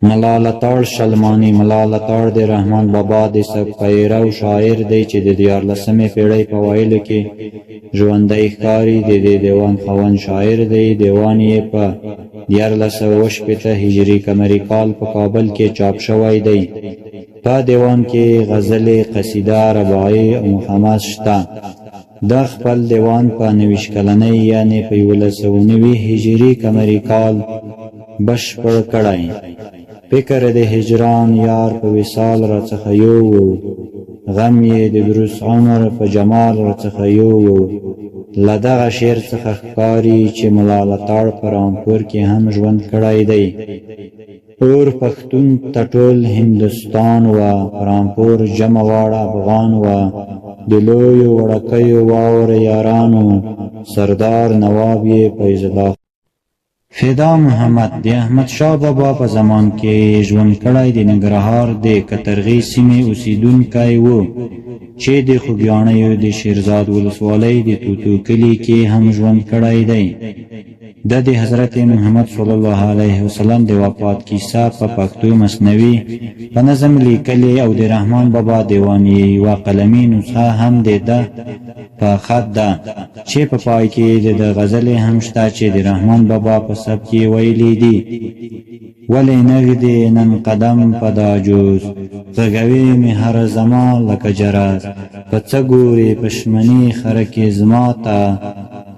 ملالتاړ شلمانی ملالتاړ د رحمان بابا د سب پیرو شاعر دی چې د 14مې پیړۍ په وایلو کې ژوندی ښکاري. د دې دیوان خاوند شاعر دی. دیوان یې په 1480 هجري قمري کال په کابل کې چاپ شوی دی. په دیوان کې غزلې، قصیده، رباعي او حماس شته. دا خپل دیوان په 29 کلنۍ یعنی په 1190 هجري قمري کال بشپړ کړی. فکر د هجران یار په وصال راڅخه یووړ، غم یې د دروس عمر په جمال راڅخه یووړ. له دغه شعر څخه ښکاري چې ملالتاړ په رامپور کې هم ژوند کړی دی. اور پښتون ته ټول هندوستان و، رامپور جمع واړه افغان و. د لویو وړکیو واوره یارانو، سردار نواب یې فیض الله. فدا محمد د احمد شاه بابا په زمان کې ژوند کړی. د ننګرهار د کترغي سیمې اوسیدونکی و چې د خوږیاڼیو د شیرزاد ولسوالۍ د توتو کلي کې هم ژوند کړی دی. د حضرت محمد صلی الله علیه وسلم د وفات کیسه په پښتو مثنوي په نظم لیکلې او د رحمان بابا دیواني یوه قلمي نسخه هم ده په خط ده چې په پای کې د غزلې هم شته چې د رحمان بابا په سبک کې ویلي دي. ولې نږدې نن قدم په دا جوز، غږوي مې هر زمان لکه جرس. په څه ګورې پشمني خرکې زما ته،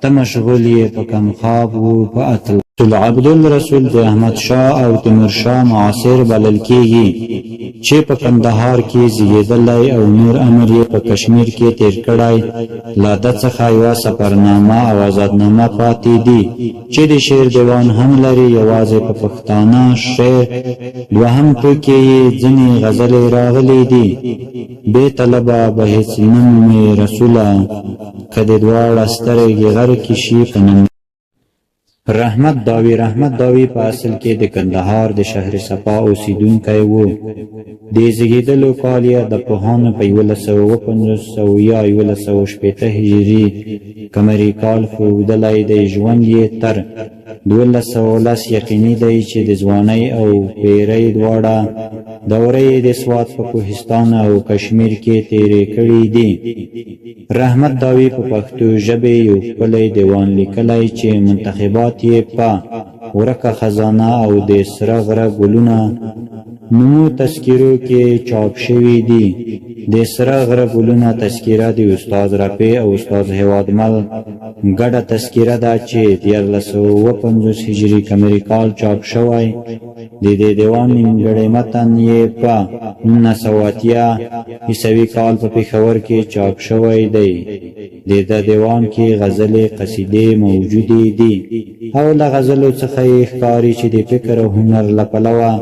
ته مشغول یې په کم خواب و په اتل. عبدالرسول د احمد شاه او تیمور شاه معاصر بلل کېږي چې په کندهار کې زیږېدلی او نور عمر یې په کشمیر کې تیر کړی. له ده څخه یوه سفرنامه او آزادنامه پاتې دي چې د شعر دیوان هم لري، یوازې په پښتانه شعر. دوهم ټوکې یې ځینې غزلې راغلي دي. بې طلبه به هېڅ نه مومې رسوله، که د دواړه سترګې غرقې شي په نن. رحمت داوی په اصل کې د کندهار د شهر صفا اوسیدونکی و. د زیږېدلو کال یې د پوهانو په 1150 یا 1160 هجري قمري کال ښودلی دی. ژوند یې تر 1210 یقیني دی چې د ځوانۍ او پیرۍ دواړه دورې د سوات په کوهستان او کشمیر کې تیرې کړې دي. رحمت داوی په پښتو ژبې یو ښکلی دیوان لیکلی چې منتخبات یې په ورکه خزانه او د سره غره ګلونه نومو تذکیرو کې چاپ شوي دي. د سره غره ګلونه تذکیره د استاد رفیع او استاد هیوادمل ګډه تذکیره ده چې 1450 هجري قمري کال چاپ شوی. د دې دیوان نیمګړی متن یې په 1980 عیسوي کال په پېښور کې چاپ شوی دی. د دیوان کې غزلې، قصیدې موجودې دي او له غزلو څخه یې ښکاري چې د فکر او هنر له پلوه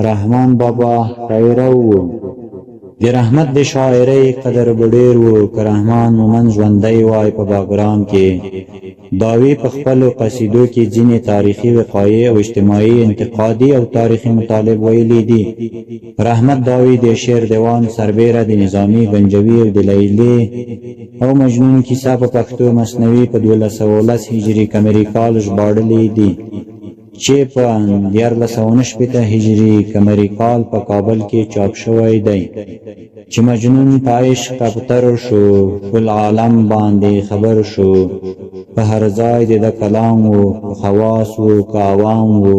رحمان بابا پیرو و. د رحمت د شاعرۍ قدر به ډېر و که رحمان مومند ژوندی وای. په باګرام کې داوی په خپلو قصیدو کې ځینې تاریخي وقایع او اجتماعي، انتقادي او تاریخي مطالب ویلي دي. رحمت داوی د شعر دیوان سربیره د نظامي، گنجوي او د لیلی او مجنون کیسه په پښتو مثنوي په 1210 هجري قمري کال ژباړلې دي چې په 1469 هجري قمري کال په کابل کې چاپ شوی دی. چې مجنون په عشق ابتر شو، ټول عالم باندې خبر شو. په هر ځای د کلام و، خواص و که عوام و.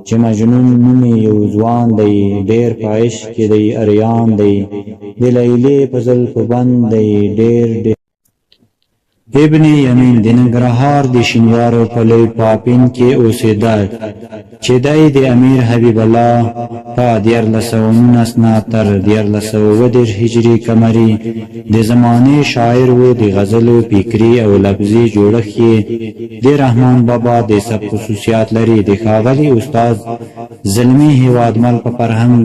چې مجنون نومې یو ځوان دی، ډېر په عشق کې دی اریان دی. د لیلی په زلفو بند دی ډېر. ابن یمین د ننګرهار د شینوارو په لوی پاپین کې اوسېده چې دی د امیر حبیب الله په 1419 نه تر 1420 هجري قمري د زمانې شاعر و. د غزلو فکري او لفظي جوړښت یې د رحمان بابا د سب خصوصیات لري. د ښاغلي استاد زلمي هیوادمل په فرهنګ،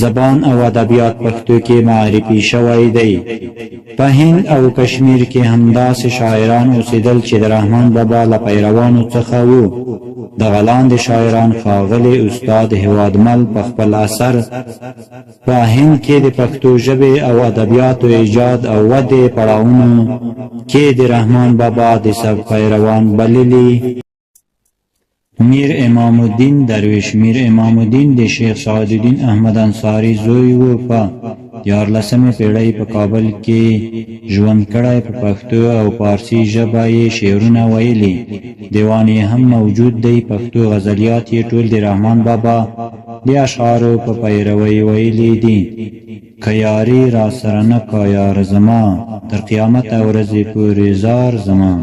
زبان او ادبیات پښتو کې معرفي شوی دی. په هند او کشمیر کې همداسې شاعران اوسېدل چې د رحمان بابا له پیروانو څخه وو. دغه لاندې شاعران ښاغلي استاد هیوادمل په خپل اثر په هند کې د پښتو ژبې او ادبیاتو ایجاد او ودې پړاوونو کې د رحمان بابا د سب پیروان بللي. میر امام الدین درویش میر امام الدین د شیخ سعد الدین احمد انصاری زوی و په 14مې پیړۍ په کابل کې ژوند کړی. په پښتو او پارسی ژبه یې شعرونه ویلي، دیوان یې هم موجود دی. پښتو غزلیات یې ټول د رحمان بابا د اشعارو په پیروۍ ویلي دي. که یاري را سره نه کا یار زما، تر قیامت ورځې پورې زار زما.